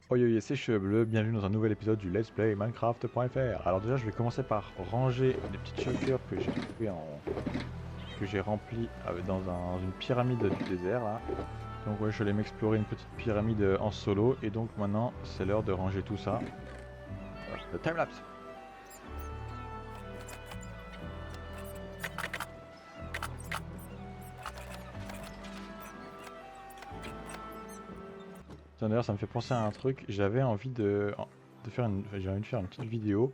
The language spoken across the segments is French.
Oyoye, c'est Cheveux Bleus, bienvenue dans un nouvel épisode du Let's Play Minecraft.fr. Alors déjà, je vais commencer par ranger les petites shulkers que j'ai trouvées que j'ai remplies dans une pyramide du désert là. Donc ouais, je vais aller m'explorer une petite pyramide en solo et donc maintenant, c'est l'heure de ranger tout ça. Le timelapse. Tiens, d'ailleurs, ça me fait penser à un truc, j'avais envie de faire j'ai envie de faire une petite vidéo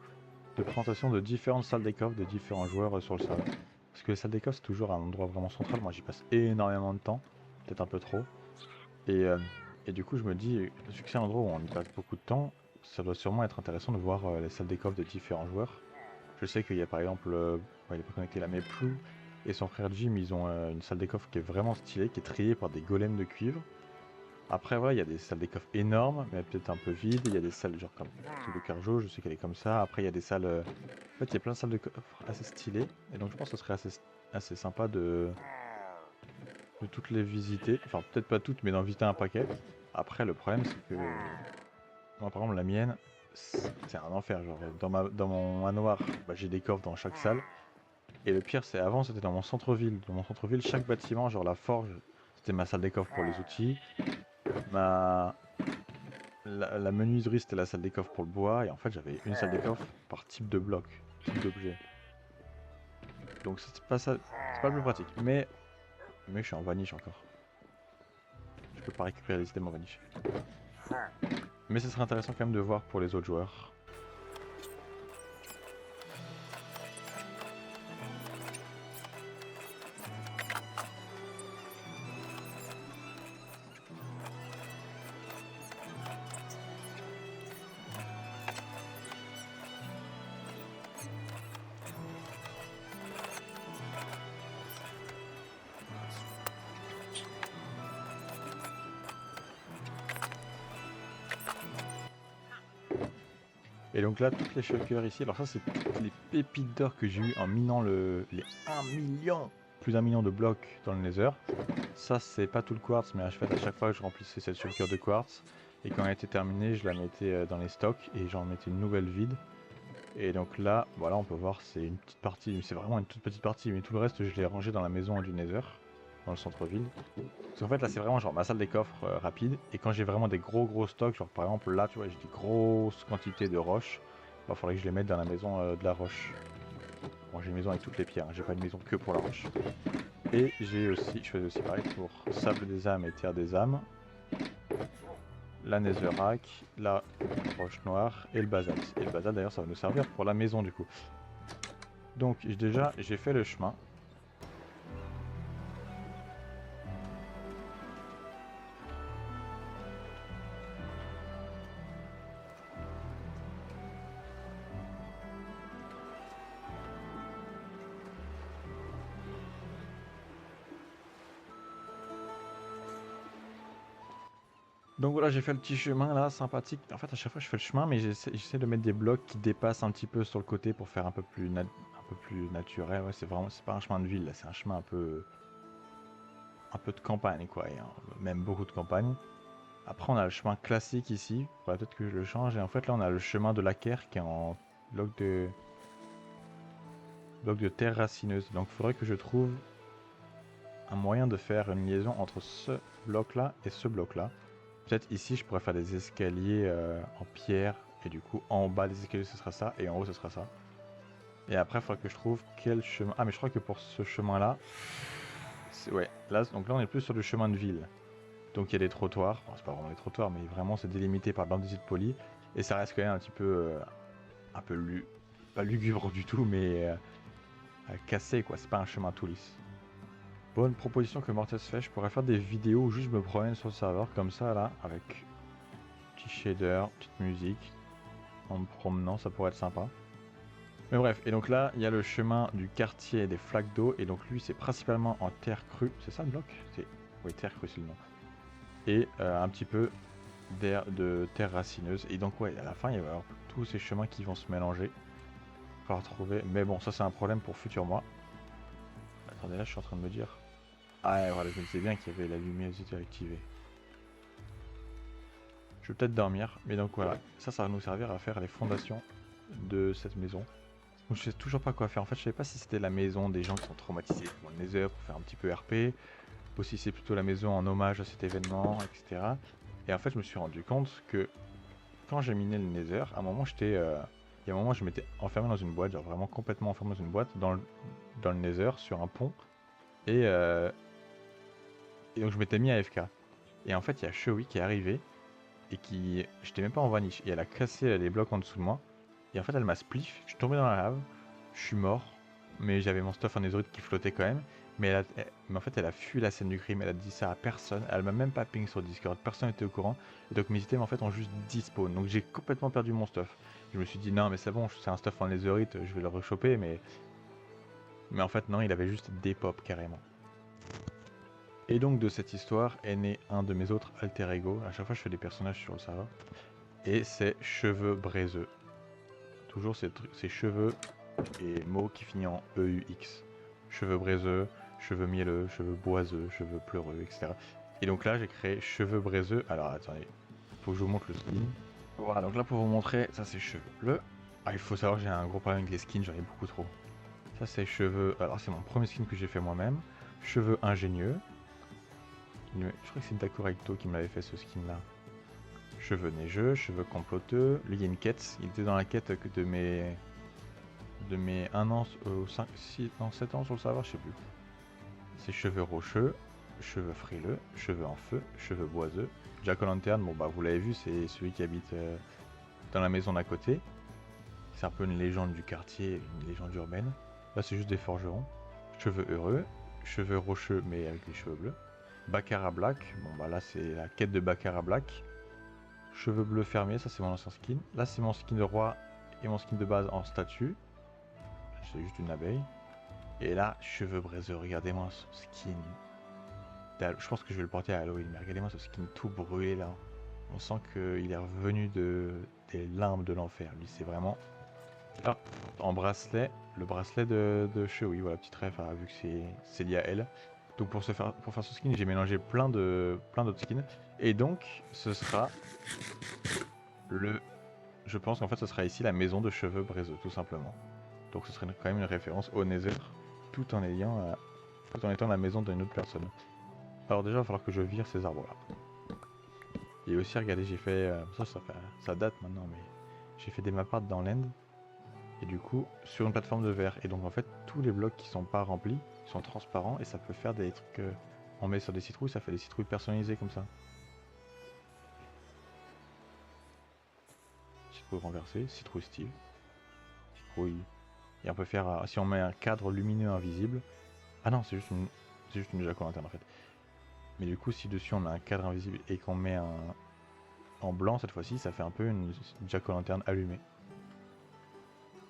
de présentation de différentes salles des coffres de différents joueurs sur le serveur. Parce que les salles des coffres, c'est toujours un endroit vraiment central. Moi, j'y passe énormément de temps, peut-être un peu trop. Et, euh, et du coup, je me dis, vu que c'est un endroit où on y passe beaucoup de temps, ça doit sûrement être intéressant de voir les salles des coffres de différents joueurs. Je sais qu'il y a par exemple, il n'est pas connecté là, mais Plou et son frère Jim, ils ont une salle des coffres qui est vraiment stylée, qui est triée par des golems de cuivre. Après, voilà, il y a des salles des coffres énormes, mais peut-être un peu vides. Il y a des salles genre comme celle de Carjo, je sais qu'elle est comme ça. Après, il y a des salles. En fait, il y a plein de salles de coffres assez stylées. Et donc, je pense que ce serait assez sympa de toutes les visiter. Enfin, peut-être pas toutes, mais d'en visiter un paquet. Après, le problème, c'est que moi, par exemple, la mienne, c'est un enfer. Genre, dans mon manoir, bah, j'ai des coffres dans chaque salle. Et le pire, c'est avant, c'était dans mon centre-ville. Dans mon centre-ville, chaque bâtiment, genre la forge, c'était ma salle des coffres pour les outils. Ma, la menuiserie, c'était la salle des coffres pour le bois. Et en fait, j'avais une salle des coffres par type de bloc, type d'objet. Donc, c'est pas ça, c'est pas le plus pratique. Mais je suis en vaniche encore. Je peux pas récupérer les items en vaniche. Mais ce serait intéressant quand même de voir pour les autres joueurs. Et donc là, toutes les shulkers ici, alors ça, c'est toutes les pépites d'or que j'ai eu en minant les 1 million, plus d'un million de blocs dans le Nether. Ça, c'est pas tout le quartz, mais à chaque fois que je remplissais cette shulker de quartz, et quand elle était terminée, je la mettais dans les stocks et j'en mettais une nouvelle vide. Et donc là, voilà, on peut voir, c'est une petite partie, c'est vraiment une toute petite partie, mais tout le reste, je l'ai rangé dans la maison du Nether, dans le centre-ville. Parce qu'en fait, là, c'est vraiment genre ma salle des coffres rapide. Et quand j'ai vraiment des gros stocks, genre par exemple là, tu vois, j'ai des grosses quantités de roches, il faudrait que je les mette dans la maison de la roche. Bon, j'ai une maison avec toutes les pierres, hein, j'ai pas une maison que pour la roche. Et je faisais aussi pareil pour sable des âmes et terre des âmes, la netherrack, la roche noire et le basalte. Et le basalte d'ailleurs, ça va nous servir pour la maison du coup. Donc déjà, j'ai fait le chemin. Donc voilà, j'ai fait le petit chemin là, sympathique. En fait, à chaque fois, je fais le chemin, mais j'essaie de mettre des blocs qui dépassent un petit peu sur le côté pour faire un peu plus naturel. Ouais, c'est pas un chemin de ville, là, c'est un chemin un peu de campagne, quoi. Et, même beaucoup de campagne. Après, on a le chemin classique ici. Faudrait peut-être que je le change. Et en fait, là, on a le chemin de la Laquer qui est en bloc de, bloc de terre racineuse. Donc, il faudrait que je trouve un moyen de faire une liaison entre ce bloc-là et ce bloc-là. Peut-être ici, je pourrais faire des escaliers en pierre. Et du coup, en bas des escaliers, ce sera ça. Et en haut, ce sera ça. Et après, il faudra que je trouve quel chemin. Ah, mais je crois que pour ce chemin-là, ouais. Là, donc là, on est plus sur le chemin de ville. Donc il y a des trottoirs. Bon, c'est pas vraiment des trottoirs, mais vraiment, c'est délimité par l'andésite poli. Et ça reste quand même un petit peu. Un peu pas lugubre du tout, mais cassé, quoi. C'est pas un chemin tout lisse. Bonne proposition que Mortes fait. Je pourrais faire des vidéos où juste je me promène sur le serveur comme ça, là, avec petit shader, petite musique, en me promenant, ça pourrait être sympa. Mais bref, et donc là, il y a le chemin du quartier des flaques d'eau, et donc lui, c'est principalement en terre crue. C'est ça le bloc? Oui, terre crue, c'est le nom. Et un petit peu de terre racineuse. Et donc, ouais, à la fin, il va y avoir tous ces chemins qui vont se mélanger. Il va falloir trouver. Mais bon, ça, c'est un problème pour futur moi. Attendez, là, je suis en train de me dire. Ah, ouais, voilà, je me disais bien qu'il y avait la luminosité activée. Je vais peut-être dormir, mais donc voilà, ça va nous servir à faire les fondations de cette maison. Donc je sais toujours pas quoi faire. En fait, je savais pas si c'était la maison des gens qui sont traumatisés dans le Nether pour faire un petit peu RP, ou si c'est plutôt la maison en hommage à cet événement, etc. Et en fait, je me suis rendu compte que quand j'ai miné le Nether, à un moment, il y a un moment, je m'étais enfermé dans une boîte, genre vraiment complètement enfermé dans une boîte, dans le Nether, sur un pont, et, euh, et donc je m'étais mis à AFK. Et en fait, il y a Chewie qui est arrivé, et qui... J'étais même pas en vanish, et elle a cassé les blocs en dessous de moi, et en fait, elle m'a spliff, je suis tombé dans la lave, je suis mort, mais j'avais mon stuff en netherite qui flottait quand même, mais en fait, elle a fui la scène du crime, elle a dit ça à personne, elle m'a même pas ping sur Discord, personne n'était au courant, et donc mes items en fait ont juste dispawn, donc j'ai complètement perdu mon stuff. Je me suis dit non mais c'est bon, c'est un stuff en netherite, je vais le rechoper, mais en fait non, il avait juste des pop carrément. Et donc de cette histoire est né un de mes autres alter ego, à chaque fois je fais des personnages sur le serveur, et c'est Cheveux Braiseux. Toujours ces cheveux et mots qui finissent en EUX. Cheveux braiseux, cheveux mielleux, cheveux boiseux, cheveux pleureux, etc. Et donc là, j'ai créé cheveux braiseux. Alors attendez, faut que je vous montre le skin. Voilà, donc là pour vous montrer, ça c'est cheveux bleus. Ah, il faut savoir que j'ai un gros problème avec les skins, j'en ai beaucoup trop. Ça c'est cheveux. Alors c'est mon premier skin que j'ai fait moi-même. Cheveux ingénieux. Je crois que c'est Dakorecto qui me l'avait fait ce skin là. Cheveux neigeux, cheveux comploteux. Lui, il y a une quête. Il était dans la quête de mes 1 an, 5, 6, non, 7 ans sur le serveur, je sais plus. C'est cheveux rocheux, cheveux frileux, cheveux en feu, cheveux boiseux. Jack O'Lantern, bon bah vous l'avez vu, c'est celui qui habite dans la maison d'à côté. C'est un peu une légende du quartier, une légende urbaine. Là c'est juste des forgerons. Cheveux heureux, cheveux rocheux mais avec les cheveux bleus. Baccarat Black, bon bah là c'est la quête de Baccarat Black. Cheveux bleus fermés, ça c'est mon ancien skin. Là c'est mon skin de roi et mon skin de base en statue. C'est juste une abeille. Et là, cheveux braiseux, regardez-moi ce skin. Je pense que je vais le porter à Halloween, mais regardez-moi ce skin tout brûlé là. On sent qu'il est revenu des limbes de l'enfer. Lui, c'est vraiment. Ah, en bracelet, le bracelet de Chewie, voilà, petite ref, vu que c'est lié à elle. Donc pour faire ce skin, j'ai mélangé plein d'autres skins. Et donc, ce sera le. Je pense qu'en fait, ce sera ici la maison de cheveux braiseux, tout simplement. Donc ce serait quand même une référence au Nether, tout en étant la maison d'une autre personne. Alors déjà, il va falloir que je vire ces arbres-là. Et aussi, regardez, j'ai fait... ça date maintenant, mais j'ai fait des mapparts dans l'End. Et du coup, sur une plateforme de verre. Et donc en fait, tous les blocs qui sont pas remplis sont transparents et ça peut faire des trucs... on met sur des citrouilles, ça fait des citrouilles personnalisées comme ça. Citrouille renversée, citrouille style, citrouille... Et on peut faire... si on met un cadre lumineux invisible... Ah non, c'est juste une jack-o'-lanterne en fait. Mais du coup, si dessus on met un cadre invisible et qu'on met en blanc cette fois-ci, ça fait un peu une jack-o'-lanterne allumée.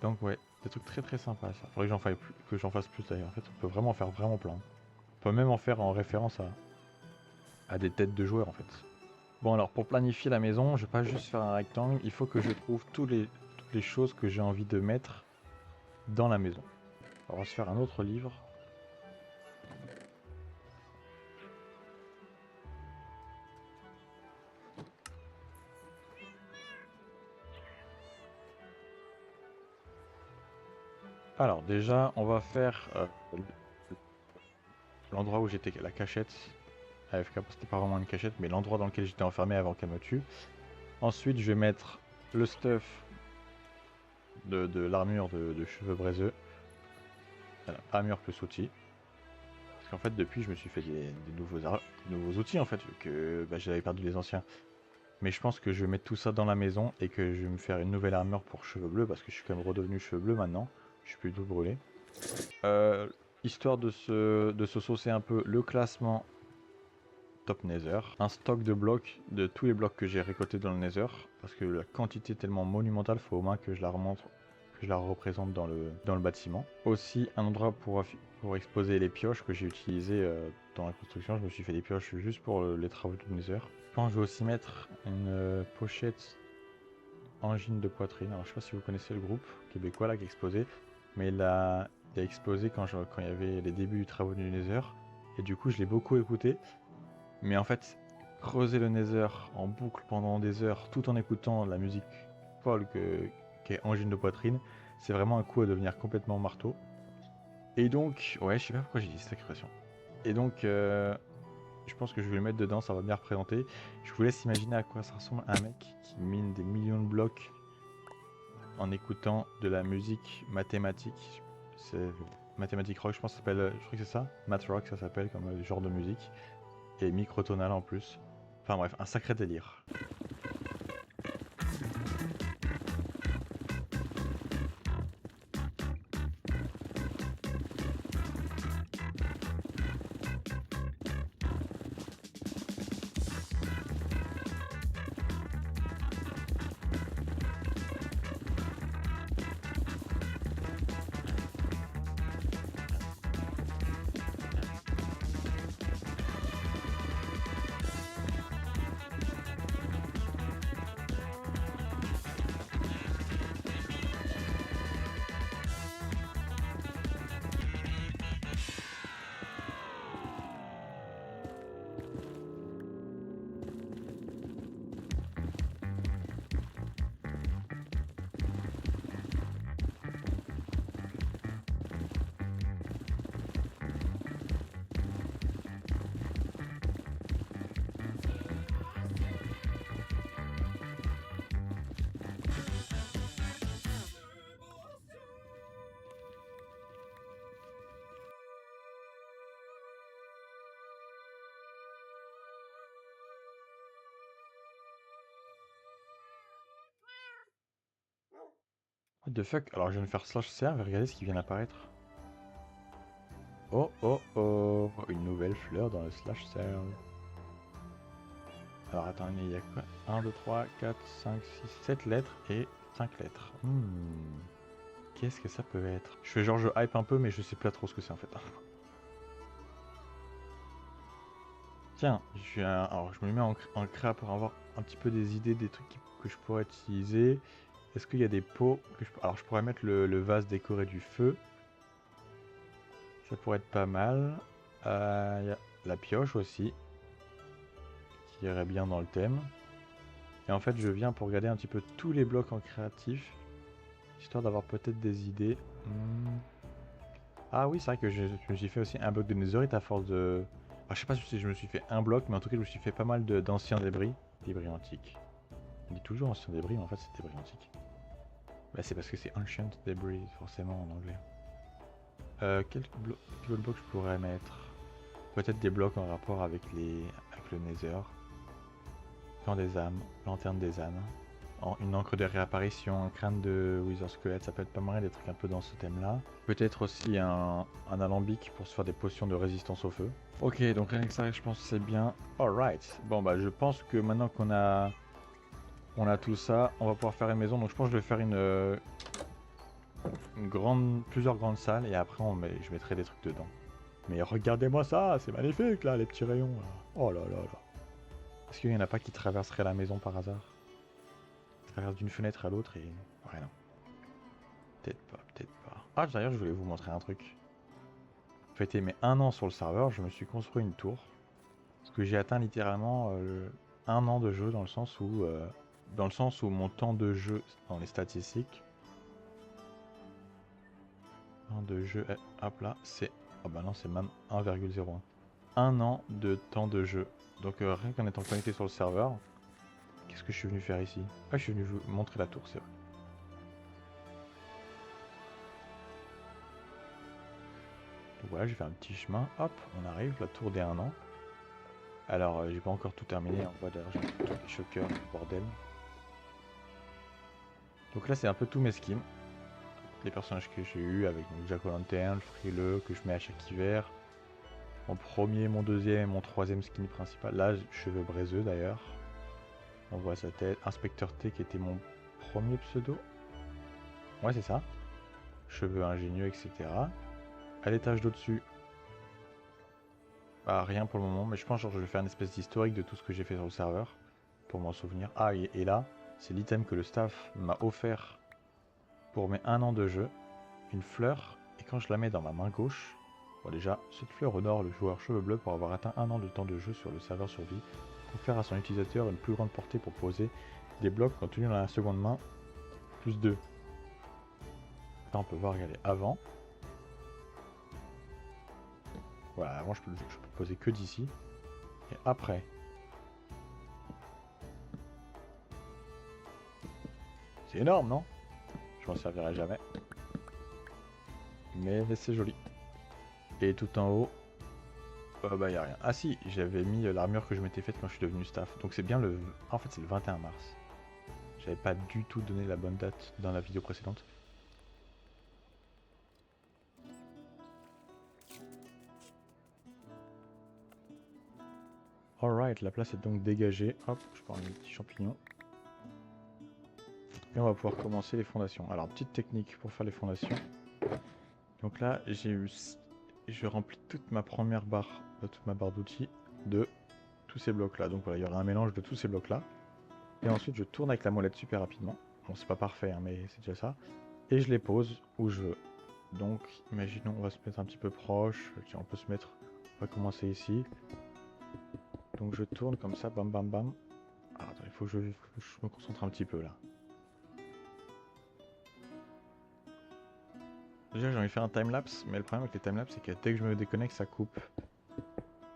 Donc ouais, des trucs très très sympas ça. Faudrait que j'en fasse plus d'ailleurs. En fait, on peut vraiment en faire vraiment plein. On peut même en faire en référence à des têtes de joueurs en fait. Bon alors, pour planifier la maison, je vais pas juste faire un rectangle. Il faut que je trouve toutes les choses que j'ai envie de mettre dans la maison. Alors, on va se faire un autre livre. Alors déjà, on va faire l'endroit où j'étais, la cachette. AFK, c'était pas vraiment une cachette, mais l'endroit dans lequel j'étais enfermé avant qu'elle me tue. Ensuite, je vais mettre le stuff de l'armure de cheveux braiseux. Voilà, armure plus outils. Parce qu'en fait, depuis, je me suis fait des nouveaux outils, en fait, vu que bah, j'avais perdu les anciens. Mais je pense que je vais mettre tout ça dans la maison et que je vais me faire une nouvelle armure pour cheveux bleus, parce que je suis quand même redevenu cheveux bleus maintenant. Je suis plus tout brûlé. Histoire de se saucer un peu le classement top Nether. Un stock de blocs, de tous les blocs que j'ai récoltés dans le Nether. Parce que la quantité est tellement monumentale, il faut au moins que je la remonte, que je la représente dans le bâtiment. Aussi un endroit pour exposer les pioches que j'ai utilisées dans la construction. Je me suis fait des pioches juste pour les travaux du Nether. Je pense que je vais aussi mettre une pochette angine de poitrine. Alors je sais pas si vous connaissez le groupe québécois là qui a exposé. Mais il a explosé quand il y avait les débuts du travaux du Nether. Et du coup, je l'ai beaucoup écouté. Mais en fait, creuser le Nether en boucle pendant des heures tout en écoutant la musique folle qui est Angine de poitrine, c'est vraiment un coup à devenir complètement marteau. Et donc, ouais, je sais pas pourquoi j'ai dit cette expression. Et donc, je pense que je vais le mettre dedans, ça va bien représenter. Je vous laisse imaginer à quoi ça ressemble un mec qui mine des millions de blocs en écoutant de la musique mathématique. C'est mathématique rock, je pense que ça s'appelle, je crois que c'est ça, math rock ça s'appelle comme genre de musique. Et microtonal en plus. Enfin bref, un sacré délire. What the fuck? Alors je viens de faire slash serve et regardez ce qui vient d'apparaître. Oh oh oh, une nouvelle fleur dans le slash serve. Alors attends, il y a quoi? 1, 2, 3, 4, 5, 6, 7 lettres et 5 lettres. Qu'est-ce que ça peut être? Je fais genre je hype un peu mais je sais pas trop ce que c'est en fait. Tiens, alors je me mets en créa pour avoir un petit peu des idées des trucs que je pourrais utiliser. Est-ce qu'il y a des pots que alors je pourrais mettre le vase décoré du feu. Ça pourrait être pas mal. Il y a la pioche aussi, qui irait bien dans le thème. Et en fait, je viens pour regarder un petit peu tous les blocs en créatif, histoire d'avoir peut-être des idées. Ah oui, c'est vrai que je me suis fait aussi un bloc de netherite à force de... Enfin, je sais pas si je me suis fait un bloc, mais en tout cas, je me suis fait pas mal d'anciens débris. Débris antiques. On dit toujours anciens débris, mais en fait, c'est débris antiques. Bah, c'est parce que c'est ancient debris, forcément, en anglais. Quel bloc je pourrais mettre? Peut-être des blocs en rapport avec le Nether. Plan des âmes, lanterne des âmes. Une encre de réapparition, un crâne de Wither Squelette, ça peut être pas mal des trucs un peu dans ce thème-là. Peut-être aussi un alambic pour se faire des potions de résistance au feu. Ok, donc rien que ça, je pense que c'est bien. Alright, bon bah je pense que maintenant qu'on a tout ça, on va pouvoir faire une maison. Donc je pense que je vais faire plusieurs grandes salles et après je mettrai des trucs dedans. Mais regardez-moi ça, c'est magnifique là, les petits rayons là. Oh là là là. Est-ce qu'il n'y en a pas qui traverseraient la maison par hasard? Traverse d'une fenêtre à l'autre et... Ouais non. Peut-être pas, peut-être pas. Ah d'ailleurs je voulais vous montrer un truc. Fêter mes 1 an sur le serveur, je me suis construit une tour. Parce que j'ai atteint littéralement 1 an de jeu dans le sens où mon temps de jeu dans les statistiques. De jeu, hop là, c'est... Oh bah non, c'est même 1,01. 1 an de temps de jeu. Donc rien qu'en étant connecté sur le serveur, qu'est-ce que je suis venu faire ici? Ah, je suis venu vous montrer la tour, c'est vrai. Donc voilà, j'ai fait un petit chemin, hop, on arrive, la tour des 1 an. Alors, j'ai pas encore tout terminé, on voit derrière, j'ai tous les choqueurs, bordel. Donc là, c'est un peu tous mes skins. Les personnages que j'ai eu avec Jack O'Lantern, le frileux, que je mets à chaque hiver. Mon premier, mon deuxième et mon troisième skin principal. Là, cheveux braiseux d'ailleurs. On voit sa tête. Inspecteur T qui était mon premier pseudo. Ouais, c'est ça. Cheveux ingénieux, etc. À l'étage d'au-dessus. Bah, rien pour le moment, mais je pense que je vais faire une espèce d'historique de tout ce que j'ai fait sur le serveur. Pour m'en souvenir. Ah, et là, c'est l'item que le staff m'a offert pour mes 1 an de jeu. Une fleur. Et quand je la mets dans ma main gauche, bon déjà, cette fleur honore le joueur cheveux bleus pour avoir atteint 1 an de temps de jeu sur le serveur survie. confère à son utilisateur une plus grande portée pour poser des blocs contenus dans la seconde main, plus 2. Là on peut voir, regardez, avant. Voilà, avant je peux poser que d'ici. Et après. C'est énorme, non? Je m'en servirai jamais. Mais c'est joli. Et tout en haut, bah y a rien. Ah si, j'avais mis l'armure que je m'étais faite quand je suis devenu staff. Donc c'est bien le... En fait c'est le 21 mars. J'avais pas du tout donné la bonne date dans la vidéo précédente. Alright, la place est donc dégagée. Hop, je prends mes petits champignons. Et on va pouvoir commencer les fondations. Alors, petite technique pour faire les fondations. Donc là, je remplis toute ma première barre, toute ma barre d'outils de tous ces blocs-là. Donc voilà, il y aura un mélange de tous ces blocs-là. Et ensuite, je tourne avec la molette super rapidement. Bon, c'est pas parfait, hein, mais c'est déjà ça. Et je les pose où je veux. Donc, imaginons, on va se mettre un petit peu proche. Tiens, on peut se mettre... On va commencer ici. Donc je tourne comme ça, bam bam bam. Ah, attends, il faut que je me concentre un petit peu là. Déjà j'ai envie de faire un timelapse, mais le problème avec les timelapse c'est que dès que je me déconnecte ça coupe.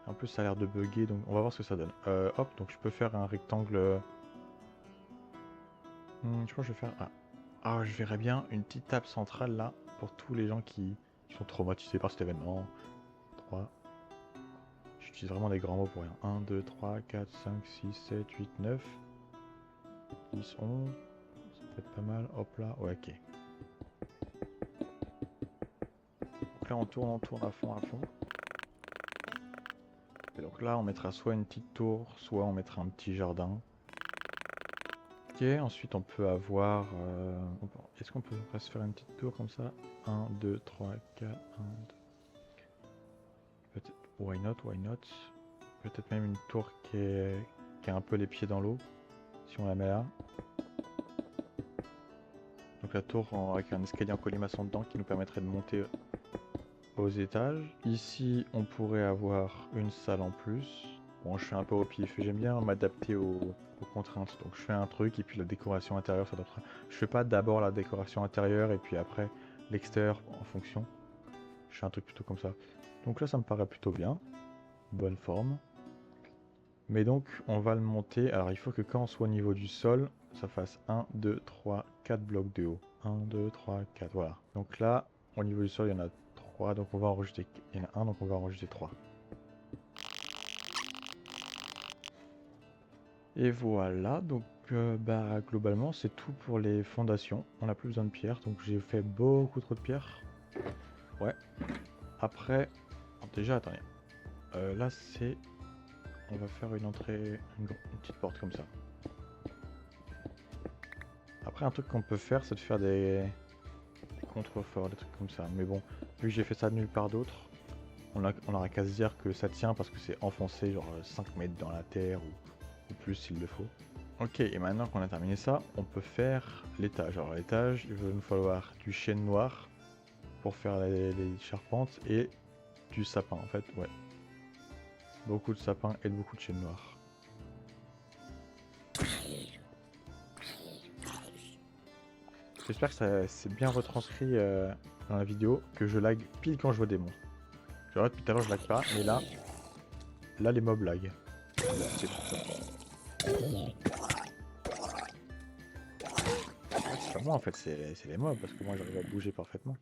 En plus ça a l'air de bugger, donc on va voir ce que ça donne. Hop, donc je peux faire un rectangle... je crois que je vais faire... Ah, je verrais bien une petite table centrale là, pour tous les gens qui sont traumatisés par cet événement. 3... J'utilise vraiment des grands mots pour rien. 1, 2, 3, 4, 5, 6, 7, 8, 9, 10, 11. Ça peut être pas mal. Hop là. Ouais, ok. Donc là, on tourne à fond, à fond. Et donc là, on mettra soit une petite tour, soit on mettra un petit jardin. Ok, ensuite on peut avoir... Est-ce qu'on peut se faire une petite tour comme ça? 1, 2, 3, 4, 1, 2... Peut-être... Why not, why not? Peut-être même une tour qui a un peu les pieds dans l'eau, si on la met là. Donc la tour avec un escalier en colimaçon dedans qui nous permettrait de monter aux étages. Ici, on pourrait avoir une salle en plus. Bon, je fais un peu au pif, j'aime bien m'adapter aux contraintes. Donc je fais un truc et puis la décoration intérieure s'adaptera. Je fais pas d'abord la décoration intérieure et puis après l'extérieur en fonction. Je fais un truc plutôt comme ça. Donc là, ça me paraît plutôt bien. Bonne forme. Mais donc, on va le monter. Alors, il faut que quand on soit au niveau du sol, ça fasse 1, 2, 3, 4 blocs de haut. 1, 2, 3, 4. Voilà. Donc là, au niveau du sol, il y en a 3. Donc on va en rajouter... Il y en a 1, donc on va en rajouter 3. Et voilà. Donc, bah, globalement, c'est tout pour les fondations. On n'a plus besoin de pierres. Donc, j'ai fait beaucoup trop de pierres. Ouais. Après... Déjà, attendez. Là, c'est... On va faire une entrée, une petite porte comme ça. Après, un truc qu'on peut faire, c'est de faire des contreforts, des trucs comme ça. Mais bon, vu que j'ai fait ça de nulle part d'autre, on aura qu'à se dire que ça tient parce que c'est enfoncé genre 5 mètres dans la terre ou plus s'il le faut. Ok, et maintenant qu'on a terminé ça, on peut faire l'étage. Alors l'étage, il va nous falloir du chêne noir pour faire les charpentes et du sapin en fait, ouais. Beaucoup de sapins et beaucoup de chêne noir. J'espère que c'est bien retranscrit dans la vidéo, que je lag pile quand je vois des monstres. Je vois depuis tout à l'heure je lag pas, mais là les mobs lag. C'est pas moi en fait, c'est les mobs parce que moi j'arrive à bouger parfaitement.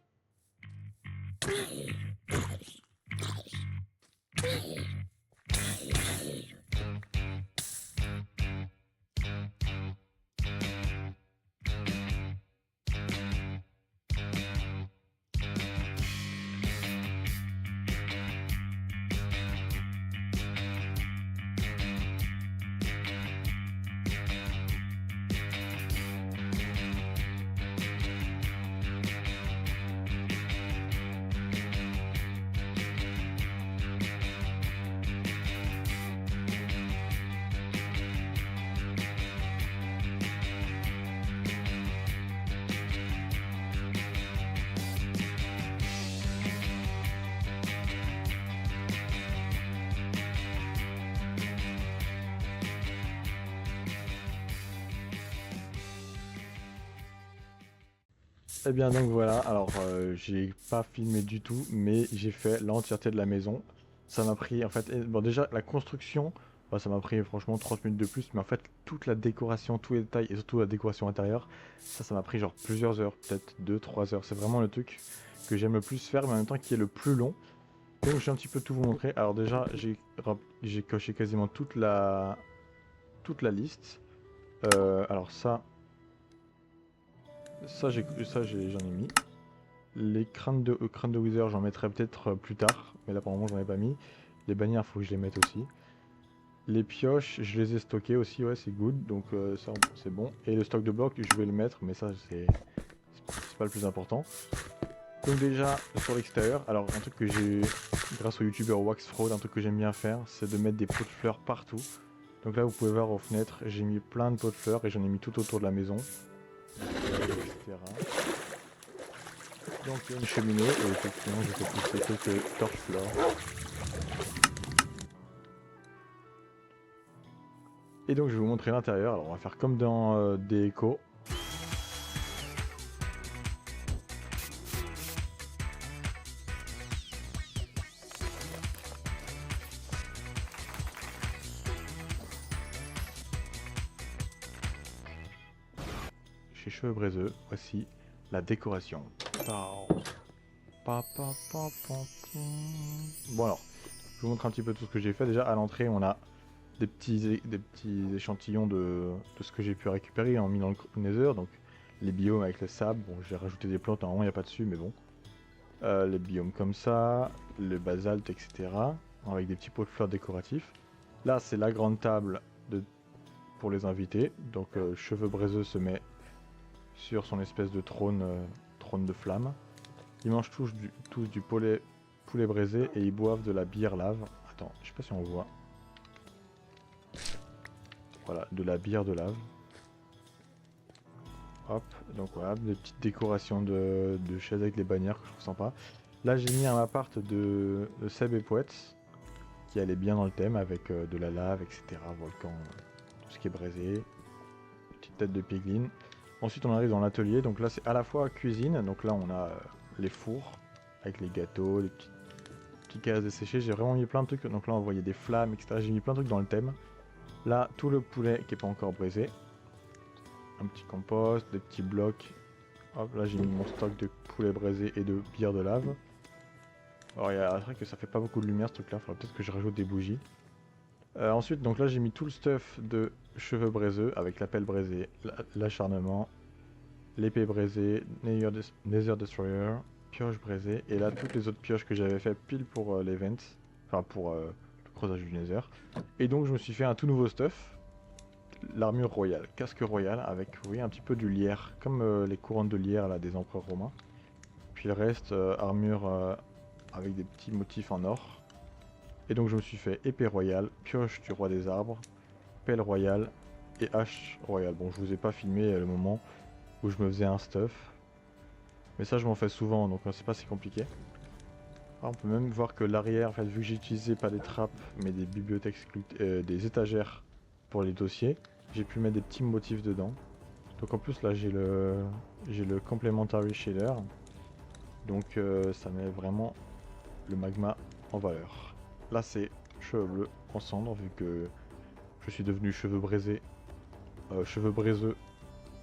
Eh bien donc voilà, alors j'ai pas filmé du tout, mais j'ai fait l'entièreté de la maison. Ça m'a pris en fait, bon déjà la construction, bah, ça m'a pris franchement 30 minutes de plus, mais en fait toute la décoration, tous les détails et surtout la décoration intérieure, ça m'a pris genre plusieurs heures, peut-être 2-3 heures. C'est vraiment le truc que j'aime le plus faire, mais en même temps qui est le plus long. Donc je vais un petit peu tout vous montrer. Alors déjà j'ai coché quasiment toute la liste. Alors j'en ai mis. Les crânes de Wither, j'en mettrai peut-être plus tard, mais là pour le moment j'en ai pas mis. Les bannières, faut que je les mette aussi. Les pioches, je les ai stockées aussi, ouais, c'est good, donc ça c'est bon. Et le stock de blocs, je vais le mettre, mais ça c'est pas le plus important. Donc déjà sur l'extérieur, alors un truc que j'ai, grâce au youtubeur Waxfraud, un truc que j'aime bien faire, c'est de mettre des pots de fleurs partout. Donc là vous pouvez voir aux fenêtres, j'ai mis plein de pots de fleurs et j'en ai mis tout autour de la maison, etc. Donc il y a une cheminée et effectivement je fais pousser quelques torches fleurs. Et donc je vais vous montrer l'intérieur. Alors on va faire comme dans des échos. Chez Cheveux Braiseux, voici la décoration. Bon alors, je vous montre un petit peu tout ce que j'ai fait. Déjà à l'entrée on a des petits échantillons de ce que j'ai pu récupérer en minant le Nether. Donc les biomes avec le sable, bon j'ai rajouté des plantes, normalement il n'y a pas dessus mais bon. Les biomes comme ça, le basalte, etc. Avec des petits pots de fleurs décoratifs. Là c'est la grande table pour les invités. Donc Cheveux Braiseux se met sur son espèce de trône de flamme. Ils mangent tous du poulet braisé et ils boivent de la bière lave. Attends, je sais pas si on voit. Voilà, de la bière de lave. Hop, donc voilà, des petites décorations de chaises avec les bannières que je trouve sympa. Là j'ai mis un appart de Seb et Poète qui allait bien dans le thème avec de la lave, etc. Volcan, tout ce qui est braisé. Petite tête de piglin. Ensuite on arrive dans l'atelier, donc là c'est à la fois cuisine, donc là on a les fours avec les gâteaux, les petits cases desséchés, j'ai vraiment mis plein de trucs, donc là on voyait des flammes, etc. J'ai mis plein de trucs dans le thème. Là tout le poulet qui n'est pas encore braisé, un petit compost, des petits blocs. Hop, là j'ai mis mon stock de poulet braisé et de bière de lave. Alors c'est vrai que ça fait pas beaucoup de lumière ce truc là, faudrait peut-être que je rajoute des bougies. Ensuite donc là j'ai mis tout le stuff de Cheveux Braiseux avec la pelle braisée, l'acharnement, l'épée braisée, Nether Destroyer, pioche braisée, et là toutes les autres pioches que j'avais fait pile pour l'event, enfin pour le creusage du Nether. Et donc je me suis fait un tout nouveau stuff, l'armure royale, casque royal avec, vous voyez, un petit peu du lierre, comme les couronnes de lierre là des empereurs romains. Puis le reste, armure avec des petits motifs en or. Et donc je me suis fait épée royale, pioche du roi des arbres, pelle royale et hache royale. Bon, je vous ai pas filmé le moment où je me faisais un stuff, mais ça je m'en fais souvent, donc c'est pas si compliqué. Alors, on peut même voir que l'arrière, en fait, vu que j'utilisais pas des trappes mais des bibliothèques, des étagères pour les dossiers, j'ai pu mettre des petits motifs dedans. Donc en plus là j'ai le complementary shader, donc ça met vraiment le magma en valeur. Là c'est cheveux bleus en cendre vu que je suis devenu cheveux braisés, cheveux braiseux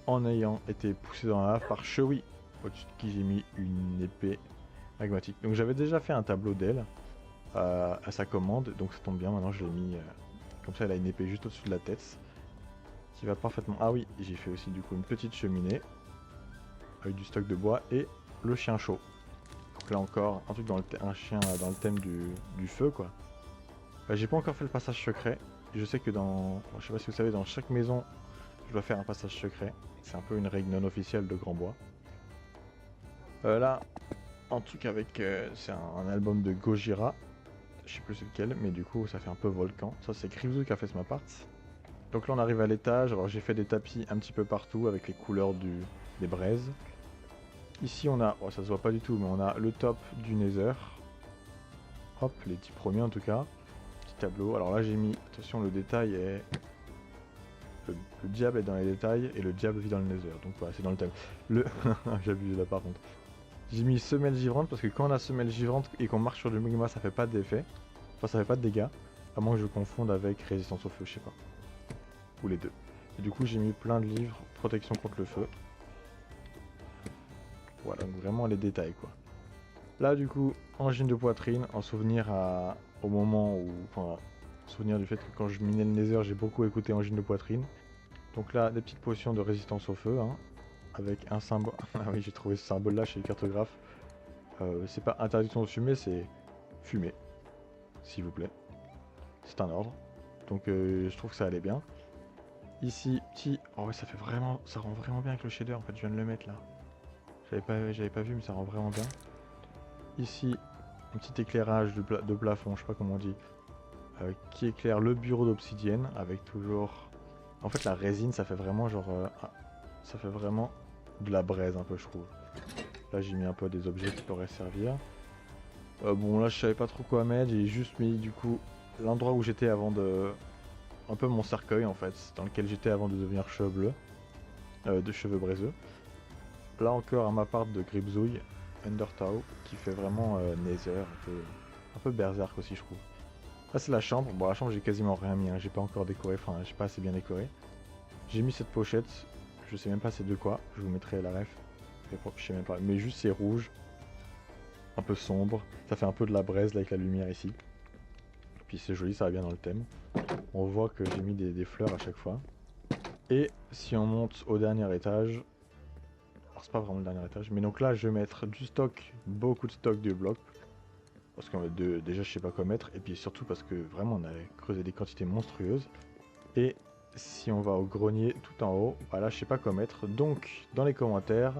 en ayant été poussé dans la lave par Chewie, au-dessus de qui j'ai mis une épée magmatique. Donc j'avais déjà fait un tableau d'elle à sa commande, donc ça tombe bien, maintenant je l'ai mis comme ça, elle a une épée juste au-dessus de la tête qui va parfaitement. Ah oui, j'ai fait aussi du coup une petite cheminée avec du stock de bois et le chien chaud. Donc là encore un truc un chien dans le thème du feu quoi. J'ai pas encore fait le passage secret. Je sais que je sais pas si vous savez, dans chaque maison je dois faire un passage secret. C'est un peu une règle non officielle de Grand Bois. Là, un truc avec, c'est un album de Gojira. Je sais plus c'est lequel, mais du coup ça fait un peu volcan. Ça c'est Krivzu qui a fait ce mapart. Donc là on arrive à l'étage, alors j'ai fait des tapis un petit peu partout avec les couleurs des braises. Ici on a, oh, ça se voit pas du tout, mais on a le top du Nether. Hop, les 10 premiers en tout cas. Petit tableau, alors là j'ai mis, attention le détail est le diable est dans les détails et le diable vit dans le nether. Donc voilà, c'est dans le thème. Le... J'abuse là par contre. J'ai mis semelle givrante parce que quand on a semelle givrante et qu'on marche sur du magma, ça fait pas d'effet. Enfin, ça fait pas de dégâts. À moins que je confonde avec résistance au feu, je sais pas. Ou les deux. Et du coup, j'ai mis plein de livres, protection contre le feu. Voilà, donc vraiment les détails quoi. Là, du coup, engine de poitrine, en souvenir au moment où... Enfin, souvenir du fait que quand je minais le nether, j'ai beaucoup écouté engine de poitrine. Donc là, des petites potions de résistance au feu, hein, avec un symbole... Ah oui, j'ai trouvé ce symbole-là chez les cartographes. C'est pas interdiction de fumer, c'est fumer, s'il vous plaît. C'est un ordre. Donc je trouve que ça allait bien. Ici, petit... Oh ouais, ça fait vraiment... Ça rend vraiment bien avec le shader, en fait, je viens de le mettre là. J'avais pas vu, mais ça rend vraiment bien. Ici, un petit éclairage de plafond, je sais pas comment on dit, qui éclaire le bureau d'obsidienne avec toujours... En fait, la résine, ça fait vraiment genre... ça fait vraiment de la braise un peu, je trouve. Là, j'ai mis un peu des objets qui pourraient servir. Bon, là, je savais pas trop quoi mettre. J'ai juste mis, du coup, l'endroit où j'étais avant de... Un peu mon cercueil, en fait, dans lequel j'étais avant de devenir cheveux bleus. De cheveux braiseux. Là encore, un mapart de Gribzouille, Undertow, qui fait vraiment Nether, un peu berserk aussi, je trouve. Là, c'est la chambre. Bon, la chambre, j'ai quasiment rien mis, hein. J'ai pas encore décoré, enfin, j'ai pas assez bien décoré. J'ai mis cette pochette, je sais même pas c'est de quoi, je vous mettrai la ref. Je sais même pas, mais juste c'est rouge, un peu sombre, ça fait un peu de la braise là avec la lumière ici. Puis c'est joli, ça va bien dans le thème. On voit que j'ai mis des fleurs à chaque fois. Et si on monte au dernier étage, alors c'est pas vraiment le dernier étage, mais donc là je vais mettre du stock, beaucoup de stock de blocs. Parce que déjà je sais pas quoi mettre, et puis surtout parce que vraiment on a creusé des quantités monstrueuses. Et si on va au grenier tout en haut, bah là je sais pas quoi mettre. Donc dans les commentaires,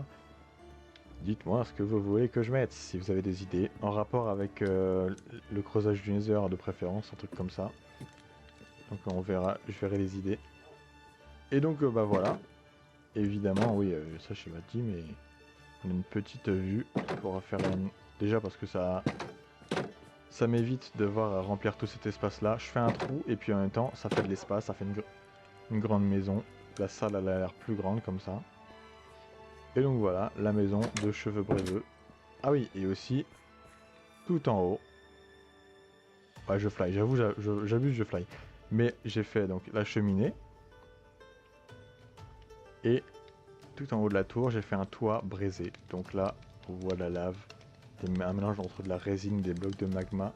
dites-moi ce que vous voulez que je mette, si vous avez des idées en rapport avec le creusage du nether de préférence, un truc comme ça. Donc on verra, je verrai les idées. Et donc bah voilà, évidemment oui, ça je sais pas dit, mais on a une petite vue pour faire une... Déjà parce que ça m'évite de devoir remplir tout cet espace là. Je fais un trou et puis en même temps ça fait de l'espace, ça fait une grande maison. La salle elle a l'air plus grande comme ça. Et donc voilà, la maison de cheveux braiseux. Ah oui, et aussi, tout en haut. Ouais, je fly, j'avoue, j'abuse, je fly. Mais j'ai fait donc la cheminée. Et tout en haut de la tour, j'ai fait un toit braisé. Donc là, on voit la lave. Un mélange entre de la résine, des blocs de magma.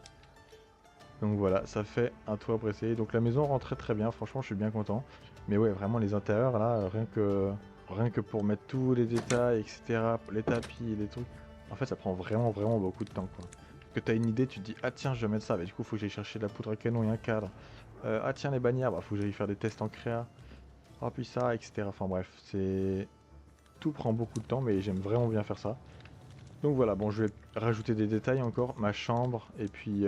Donc voilà, ça fait un toit braisé. Donc la maison rend très bien, franchement, je suis bien content. Mais ouais, vraiment les intérieurs, là, rien que pour mettre tous les détails, etc., les tapis, les trucs, en fait ça prend vraiment beaucoup de temps quoi. Que t'as une idée, tu te dis ah tiens je vais mettre ça, bah du coup faut que j'aille chercher de la poudre à canon et un cadre. Ah tiens les bannières, bah faut que j'aille faire des tests en créa. Ah puis ça, etc. Enfin bref, tout prend beaucoup de temps mais j'aime vraiment bien faire ça. Donc voilà, bon je vais rajouter des détails encore, ma chambre et puis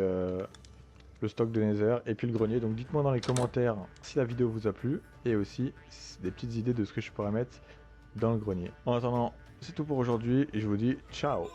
le stock de nether et puis le grenier. Donc dites-moi dans les commentaires si la vidéo vous a plu et aussi des petites idées de ce que je pourrais mettre dans le grenier. En attendant, c'est tout pour aujourd'hui et je vous dis ciao.